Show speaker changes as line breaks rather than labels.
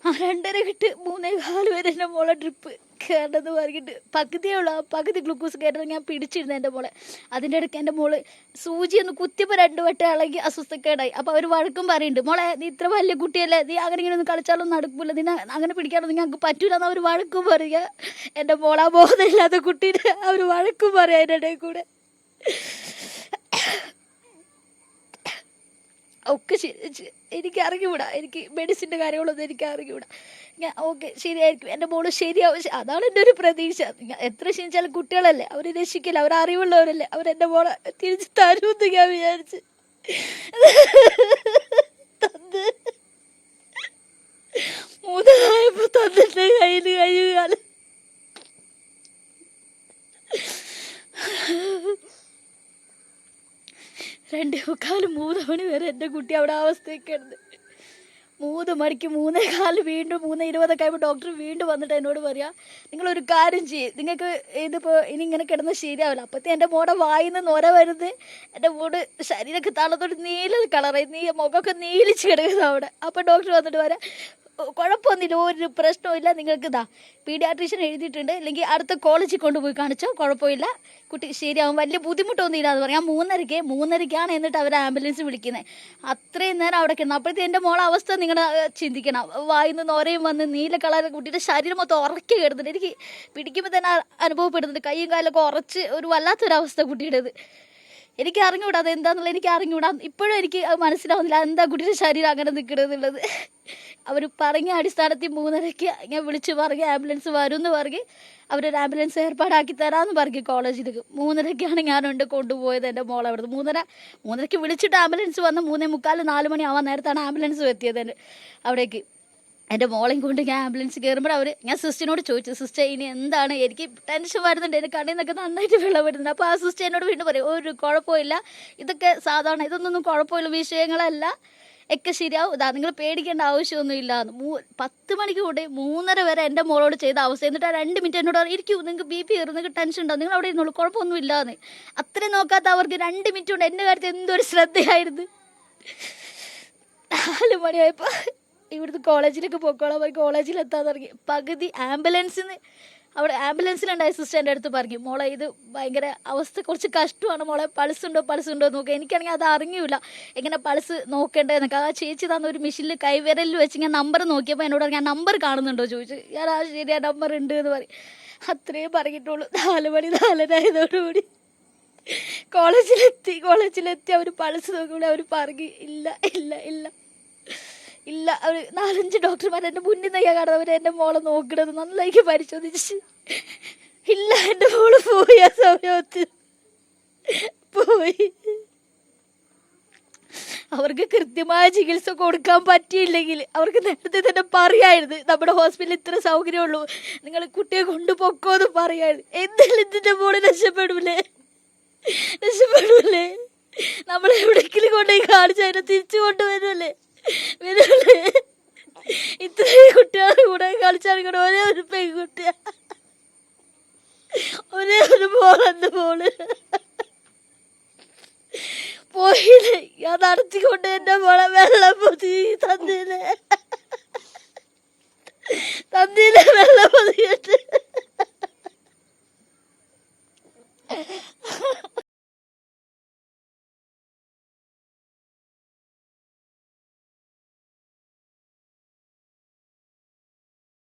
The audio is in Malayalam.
ആ 2:30 കിട്ട് 3:15 വരെ എൻ്റെ മോളെ ട്രിപ്പ് കയറണമെന്ന് പറഞ്ഞിട്ട് പകുതിയേ ഉള്ളൂ. ആ പകുതി ഗ്ലൂക്കോസ് കയറണം ഞാൻ പിടിച്ചിരുന്നു എൻ്റെ മോളെ. അതിൻ്റെ ഇടയ്ക്ക് എൻ്റെ മോള് സൂചി ഒന്ന് കുത്തിയപ്പോൾ 2 വട്ടം ഇളകി അസ്വസ്ഥക്കേടായി. അപ്പോൾ അവർ വഴക്കും പറയുന്നുണ്ട്, മോളെ നീ ഇത്ര വലിയ കുട്ടിയല്ലേ, നീ അങ്ങനെ ഇങ്ങനെ ഒന്ന് കളിച്ചാലൊന്നും നടക്കില്ല, നീ അങ്ങനെ പിടിക്കാനൊന്നും ഞങ്ങൾക്ക് പറ്റൂല എന്ന് അവർ വഴക്കും പറയുക. എൻ്റെ മോളാ ബോധമില്ലാത്ത കുട്ടീനെ അവർ വഴക്കും പറയാം അതിൻ്റെ ഇടയിൽ കൂടെ. ഒക്കെ എനിക്ക് അറിഞ്ഞുകൂടാ, എനിക്ക് മെഡിസിൻ്റെ കാര്യങ്ങളൊന്നും എനിക്ക് അറിഞ്ഞുകൂടാ. ഞാൻ ഓക്കെ ശരിയായിരിക്കും, എൻ്റെ മോള് ശരിയാവും, അതാണ് എൻ്റെ ഒരു പ്രതീക്ഷ. എത്ര ക്ഷണിച്ചാലും കുട്ടികളല്ലേ, അവർ രക്ഷിക്കില്ല, അവർ അറിവുള്ളവരല്ലേ, അവരെൻ്റെ മോളെ തിരിച്ച് തരുമെന്ന് ഞാൻ വിചാരിച്ച് തന്ന് 3 തന്നിട്ട് കയ്യിൽ കഴിയുകയാണ്. 2:45 3 മണി വരെ എൻ്റെ കുട്ടി അവിടെ അവസ്ഥയൊക്കെയുണ്ട്. 3 മണിക്ക് 3:15 വീണ്ടും 3:20 കഴിയുമ്പോൾ ഡോക്ടർ വീണ്ടും വന്നിട്ട് എന്നോട് പറയാ, നിങ്ങളൊരു കാര്യം ചെയ്യും, നിങ്ങൾക്ക് ഇതിപ്പോൾ ഇനി ഇങ്ങനെ കിടന്ന് ശരിയാവില്ല. അപ്പോഴത്തേ എൻ്റെ മോടെ വായിന്ന് നൊര വരുന്നത്, എൻ്റെ മോട് ശരീരമൊക്കെ തളർന്നോട്ട് നീല കളറായി, മുഖമൊക്കെ നീലിച്ച് കിടക്കുന്നത് അവിടെ. അപ്പോൾ ഡോക്ടർ വന്നിട്ട് പറയാം, കുഴപ്പമൊന്നുമില്ല, ഒരു പ്രശ്നമില്ല, നിങ്ങൾക്ക് ഇതാ പീഡിയാട്രീഷ്യൻ എഴുതിയിട്ടുണ്ട്, അല്ലെങ്കിൽ അടുത്ത കോളേജിൽ കൊണ്ടുപോയി കാണിച്ചോ, കുഴപ്പമില്ല, കുട്ടി ശരിയാവും, വലിയ ബുദ്ധിമുട്ടൊന്നും ഇല്ലാന്ന് പറയാം. 3:30-3:30 എന്നിട്ട് അവർ ആംബുലൻസ് വിളിക്കുന്നത്. അത്രയും നേരം അവിടെ കിടന്നു. അപ്പോഴത്തെ എൻ്റെ മോളെ അവസ്ഥ നിങ്ങൾ ചിന്തിക്കണം. വായിന്ന് നോരയും വന്ന് നീല കളർ, കുട്ടിയുടെ ശരീരം മൊത്തം ഉറക്കി കിടന്നിട്ട് എനിക്ക് പിടിക്കുമ്പോൾ തന്നെ അനുഭവപ്പെടുന്നുണ്ട്, കൈയും കാലൊക്കെ ഉറച്ച് ഒരു വല്ലാത്തൊരവസ്ഥ കുട്ടിയുടേത്. എനിക്ക് അറിഞ്ഞുകൂടാ അതെന്താന്നുള്ളത്, എനിക്ക് അറിഞ്ഞുകൂടാ, ഇപ്പോഴും എനിക്ക് അത് മനസ്സിലാവുന്നില്ല എന്താ കുട്ടിയുടെ ശരീരം അങ്ങനെ നിൽക്കണമെന്നുള്ളത്. അവർ പറഞ്ഞ അടിസ്ഥാനത്തിൽ 3:30 ഞാൻ വിളിച്ച് പറഞ്ഞ് ആംബുലൻസ് വരും എന്ന് പറഞ്ഞ് അവരൊരു ആംബുലൻസ് ഏർപ്പാടാക്കി തരാമെന്ന് പറഞ്ഞു കോളേജിലേക്ക്. 3:30 ഞാനുണ്ട് കൊണ്ടുപോയത് എൻ്റെ മോളെ അവിടുന്ന്. 3:30 വിളിച്ചിട്ട് ആംബുലൻസ് വന്ന് 3:45 4 മണി ആവാൻ നേരത്താണ് ആംബുലൻസ് എത്തിയത് അവിടേക്ക്. എൻ്റെ മോളെയും കൊണ്ട് ഞാൻ ആംബുലൻസ് കയറുമ്പോൾ ഞാൻ സിസ്റ്ററിനോട് ചോദിച്ചു, സിസ്റ്റർ ഇനി എന്താണ്, എനിക്ക് ടെൻഷൻ വരുന്നുണ്ട്, എൻ്റെ കണ്ണിൽ നിന്നൊക്കെ നന്നായിട്ട് വെള്ളം വരുന്നുണ്ട്. അപ്പോൾ ആ സിസ്റ്റർ എന്നോട് വീണ്ടും പറയും, ഒരു കുഴപ്പമില്ല, ഇതൊക്കെ സാധാരണ, ഇതൊന്നും കുഴപ്പമില്ല, വിഷയങ്ങളല്ല, ഒക്കെ ശരിയാവും, ഇതാ നിങ്ങൾ പേടിക്കേണ്ട ആവശ്യമൊന്നും ഇല്ല. 10 മണിക്ക് കൊണ്ട് 3:30 വരെ എൻ്റെ മോളോട് ചെയ്ത അവസ്ഥ. എന്നിട്ട് ആ 2 മിനിറ്റ് എന്നോട് ഇരിക്കും, നിങ്ങൾക്ക് BP കയറും, നിങ്ങൾക്ക് ടെൻഷൻ ഉണ്ടാവും, നിങ്ങൾ അവിടെ ഇരുന്നുള്ളൂ, കുഴപ്പമൊന്നും ഇല്ലാന്ന്. അത്രയും നോക്കാത്ത അവർക്ക് 2 മിനിറ്റ് കൊണ്ട് എൻ്റെ കാര്യത്തിൽ എന്തൊരു ശ്രദ്ധയായിരുന്നു. 4 മണിയായപ്പോൾ ഇവിടുന്ന് കോളേജിലേക്ക് പോയിക്കോളാം, കോളേജിലെത്താൻ തുടങ്ങി. പകുതി അവിടെ ആംബുലൻസിലുണ്ടായ സിസ്റ്റർ എൻ്റെ അടുത്ത് പറഞ്ഞു, മോളെ ഇത് ഭയങ്കര അവസ്ഥ, കുറച്ച് കഷ്ടമാണ് മോളെ, പൾസുണ്ടോ നോക്കുക. എനിക്കാണെങ്കിൽ അത് അറിഞ്ഞൂല എങ്ങനെ പൾസ് നോക്കേണ്ടതെന്നൊക്കെ. ആ ചേച്ചി തന്ന ഒരു മെഷീനിൽ കൈവിരലിൽ വെച്ച് ഞാൻ നമ്പർ നോക്കിയപ്പോൾ എന്നോട് ഞാൻ നമ്പർ കാണുന്നുണ്ടോ ചോദിച്ചു. ഞാൻ ആ ശരിയാ നമ്പർ ഉണ്ട് എന്ന് പറയും. അത്രയും പറഞ്ഞിട്ടുള്ളൂ. 4 മണി 4:30 ആയതോടുകൂടി കോളേജിലെത്തി അവർ പൾസ് നോക്കുമ്പോൾ അവർ പറഞ്ഞു, ഇല്ല അവർ 4-5 ഡോക്ടർമാർ എൻ്റെ മുന്നിൽ നിന്ന് കാണുന്നത്, അവർ എൻ്റെ മോളെ നോക്കണത് നന്നായി പരിശോധിച്ച്, ഇല്ല എൻ്റെ മോള് പോയി, ആ സമയത്ത് പോയി. അവർക്ക് കൃത്യമായ ചികിത്സ കൊടുക്കാൻ പറ്റിയില്ലെങ്കിൽ അവർക്ക് നേരത്തെ തന്നെ പറയായിരുന്നു, നമ്മുടെ ഹോസ്പിറ്റലിൽ ഇത്ര സൗകര്യമുള്ളൂ, നിങ്ങൾ കുട്ടിയെ കൊണ്ടുപോക്കോന്ന് പറയായിരുന്നു. എന്തായാലും ഇതിൻ്റെ മോള് രക്ഷപ്പെടൂലേ, നമ്മൾ എവിടെയെങ്കിലും കൊണ്ടുപോയി കാണിച്ചതിനെ തിരിച്ചു കൊണ്ടുവരുമല്ലേ. ഇത്രയും കുട്ടികളെ കൂടെ കളിച്ചാൽ ഒരേ ഒരു പെൺകുട്ടിയാ, ഒരേ ഒരു മോള് പോയില്ലേ. ഞാൻ നടത്തിക്കൊണ്ട് എൻ്റെ മോളെ വെള്ളം പൊതി തന്നില്ലേ.